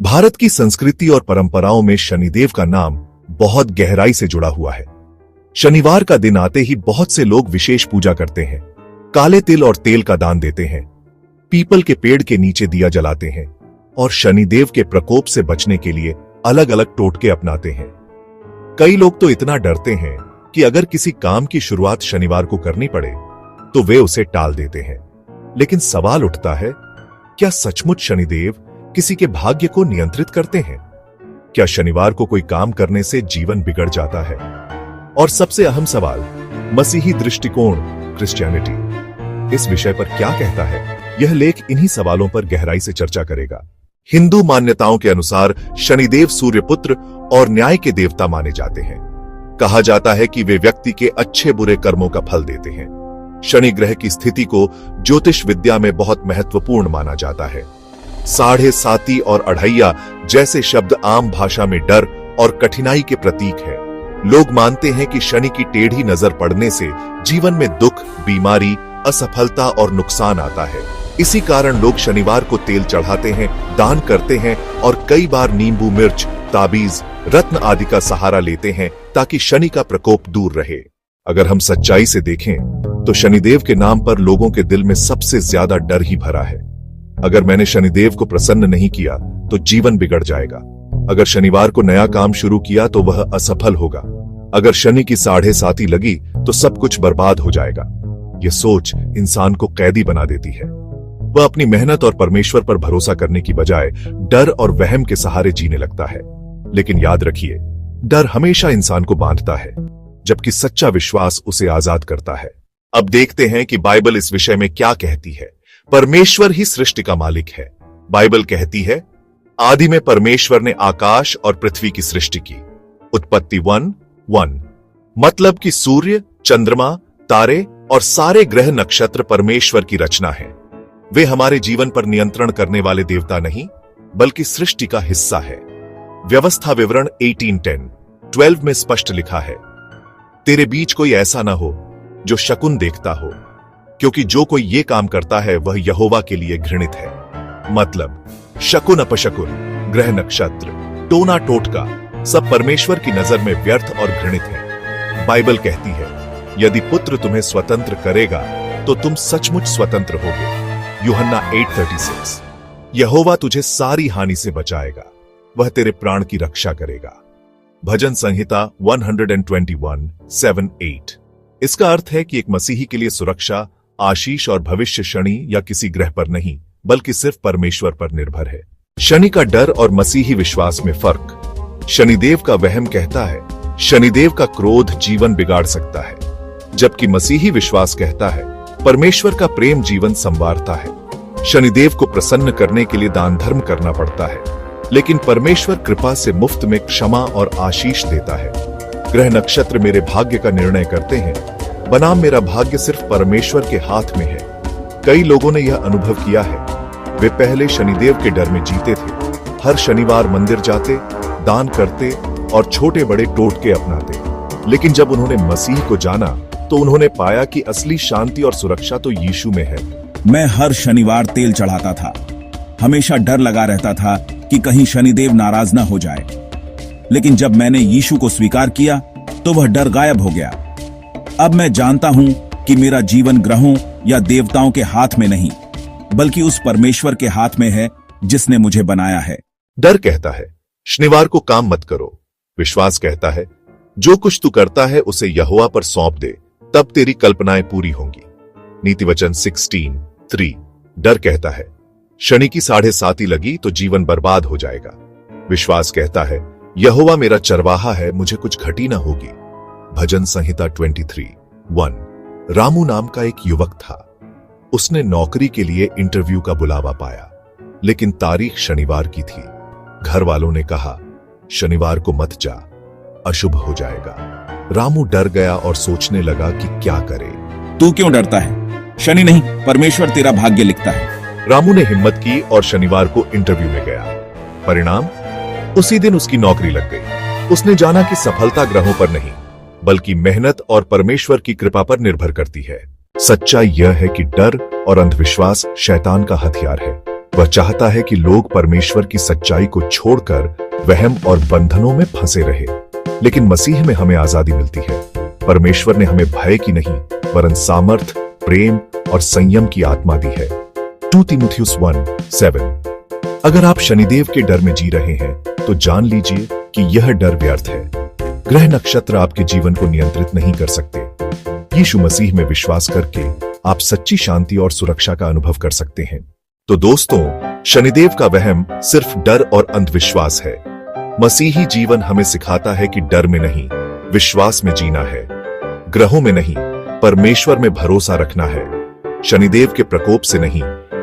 भारत की संस्कृति और परंपराओं में शनिदेव का नाम बहुत गहराई से जुड़ा हुआ है। शनिवार का दिन आते ही बहुत से लोग विशेष पूजा करते हैं, काले तिल और तेल का दान देते हैं, पीपल के पेड़ के नीचे दिया जलाते हैं और शनिदेव के प्रकोप से बचने के लिए अलग अलग टोटके अपनाते हैं। कई लोग तो इतना डरते हैं कि अगर किसी काम की शुरुआत शनिवार को करनी पड़े तो वे उसे टाल देते हैं। लेकिन सवाल उठता है, क्या सचमुच शनिदेव किसी के भाग्य को नियंत्रित करते हैं? क्या शनिवार को कोई काम करने से जीवन बिगड़ जाता है? और सबसे अहम सवाल, मसीही दृष्टिकोण क्रिश्चियनिटी इस विषय पर क्या कहता है? यह लेख इन्हीं सवालों पर गहराई से चर्चा करेगा। हिंदू मान्यताओं के अनुसार शनिदेव सूर्यपुत्र और न्याय के देवता माने जाते हैं। कहा जाता है कि वे व्यक्ति के अच्छे बुरे कर्मों का फल देते हैं। शनि ग्रह की स्थिति को ज्योतिष विद्या में बहुत महत्वपूर्ण माना जाता है। साढ़े साती और अढ़ैया जैसे शब्द आम भाषा में डर और कठिनाई के प्रतीक है। लोग मानते हैं कि शनि की टेढ़ी नजर पड़ने से जीवन में दुख, बीमारी, असफलता और नुकसान आता है। इसी कारण लोग शनिवार को तेल चढ़ाते हैं, दान करते हैं और कई बार नींबू मिर्च, ताबीज, रत्न आदि का सहारा लेते हैं ताकि शनि का प्रकोप दूर रहे। अगर हम सच्चाई से देखें तो शनिदेव के नाम पर लोगों के दिल में सबसे ज्यादा डर ही भरा है। अगर मैंने शनिदेव को प्रसन्न नहीं किया तो जीवन बिगड़ जाएगा। अगर शनिवार को नया काम शुरू किया तो वह असफल होगा। अगर शनि की साढ़े साती लगी तो सब कुछ बर्बाद हो जाएगा। यह सोच इंसान को कैदी बना देती है। वह अपनी मेहनत और परमेश्वर पर भरोसा करने की बजाय डर और वहम के सहारे जीने लगता है। लेकिन याद रखिए, डर हमेशा इंसान को बांधता है, जबकि सच्चा विश्वास उसे आजाद करता है। अब देखते हैं कि बाइबल इस विषय में क्या कहती है। परमेश्वर ही सृष्टि का मालिक है। बाइबल कहती है, आदि में परमेश्वर ने आकाश और पृथ्वी की सृष्टि की। उत्पत्ति 1:1। मतलब कि सूर्य, चंद्रमा, तारे और सारे ग्रह नक्षत्र परमेश्वर की रचना है। वे हमारे जीवन पर नियंत्रण करने वाले देवता नहीं, बल्कि सृष्टि का हिस्सा है। व्यवस्था विवरण 18:10-12 में स्पष्ट लिखा है, तेरे बीच कोई ऐसा ना हो जो शकुन देखता हो, क्योंकि जो कोई ये काम करता है वह यहोवा के लिए घृणित है। मतलब शकुन, अपशकुन, ग्रह नक्षत्र, टोना टोटका सब परमेश्वर की नजर में व्यर्थ और घृणित है। बाइबल कहती है, यदि पुत्र तुम्हें स्वतंत्र करेगा तो तुम सचमुच स्वतंत्र होगे। यूहन्ना 8:36। यहोवा तुझे सारी हानि से बचाएगा, वह तेरे प्राण की रक्षा करेगा। भजन संहिता 121:7-8। इसका अर्थ है कि एक मसीही के लिए सुरक्षा, आशीष और भविष्य शनि या किसी ग्रह पर नहीं, बल्कि सिर्फ परमेश्वर पर निर्भर है। शनि का डर और मसीही विश्वास में फर्क। शनिदेव का वहम कहता है, शनिदेव का क्रोध जीवन बिगाड़ सकता है, जबकि मसीही विश्वास कहता है, परमेश्वर का प्रेम जीवन संवारता है। शनिदेव को प्रसन्न करने के लिए दान धर्म करना पड़ता है, लेकिन परमेश्वर कृपा से मुफ्त में क्षमा और आशीष देता है। ग्रह नक्षत्र मेरे भाग्य का निर्णय करते हैं, बनाम मेरा भाग्य सिर्फ परमेश्वर के हाथ में है। कई लोगों ने यह अनुभव किया है, वे पहले शनिदेव के डर में जीते थे, हर शनिवार मंदिर जाते, दान करते और छोटे बड़े टोटके अपनाते। लेकिन जब उन्होंने मसीह को जाना तो उन्होंने पाया कि असली शांति और सुरक्षा तो यीशु में है। मैं हर शनिवार तेल चढ़ाता था। हमेशा डर लगा रहता था कि कहीं शनिदेव नाराज ना हो जाए। लेकिन जब मैंने यीशु को स्वीकार किया तो वह डर गायब हो गया। अब मैं जानता हूं कि मेरा जीवन ग्रहों या देवताओं के हाथ में नहीं, बल्कि उस परमेश्वर के हाथ में है जिसने मुझे बनाया है। डर कहता है, शनिवार को काम मत करो। विश्वास कहता है, जो कुछ तू करता है उसे यहोवा पर सौंप दे, तब तेरी कल्पनाएं पूरी होंगी। नीतिवचन 16:3। डर कहता है, शनि की साढ़े साती लगी तो जीवन बर्बाद हो जाएगा। विश्वास कहता है, यहोवा मेरा चरवाहा है, मुझे कुछ घटी ना होगी। भजन संहिता 23:1। रामू नाम का एक युवक था। उसने नौकरी के लिए इंटरव्यू का बुलावा पाया, लेकिन तारीख शनिवार की थी। घर वालों ने कहा, शनिवार को मत जा, अशुभ हो जाएगा। रामू डर गया और सोचने लगा कि क्या करे। तू क्यों डरता है? शनि नहीं, परमेश्वर तेरा भाग्य लिखता है। रामू ने हिम्मत की और शनिवार को इंटरव्यू में गया। परिणाम, उसी दिन उसकी नौकरी लग गई। उसने जाना कि सफलता ग्रहों पर नहीं, बल्कि मेहनत और परमेश्वर की कृपा पर निर्भर करती है। सच्चाई यह है कि डर और अंधविश्वास शैतान का हथियार है। वह चाहता है कि लोग परमेश्वर की सच्चाई को छोड़कर वहम और बंधनों में फंसे रहे। लेकिन मसीह में हमें आजादी मिलती है। परमेश्वर ने हमें भय की नहीं वरन सामर्थ, प्रेम और संयम की आत्मा दी है। 2 तीमुथियुस 1:7। अगर आप शनिदेव के डर में जी रहे हैं तो जान लीजिए कि यह डर व्यर्थ है। ग्रह नक्षत्र आपके जीवन को नियंत्रित नहीं कर सकते। यीशु मसीह में विश्वास करके आप सच्ची शांति और सुरक्षा का अनुभव कर सकते हैं। तो दोस्तों, शनिदेव का वहम सिर्फ डर और अंधविश्वास है। मसीही जीवन हमें सिखाता है कि डर में नहीं, विश्वास में जीना है। ग्रहों में नहीं, परमेश्वर में भरोसा रखना है। शनिदेव के प्रकोप से नहीं,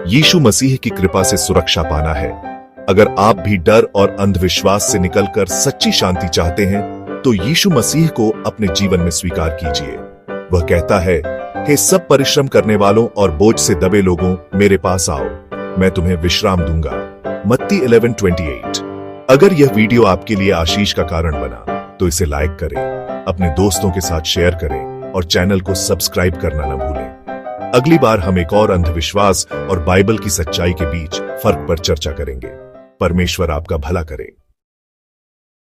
यीशु मसीह की कृपा से सुरक्षा पाना है। अगर आप भी डर और अंधविश्वास से निकलकर सच्ची शांति चाहते हैं तो यीशु मसीह को अपने जीवन में स्वीकार कीजिए। वह कहता है, हे सब परिश्रम करने वालों और बोझ से दबे लोगों, मेरे पास आओ, मैं तुम्हें विश्राम दूंगा। मत्ती 11:28। अगर यह वीडियो आपके लिए आशीष का कारण बना तो इसे लाइक करें, अपने दोस्तों के साथ शेयर करें और चैनल को सब्सक्राइब करना न भूलें। अगली बार हम एक और अंधविश्वास और बाइबल की सच्चाई के बीच फर्क पर चर्चा करेंगे। परमेश्वर आपका भला करे।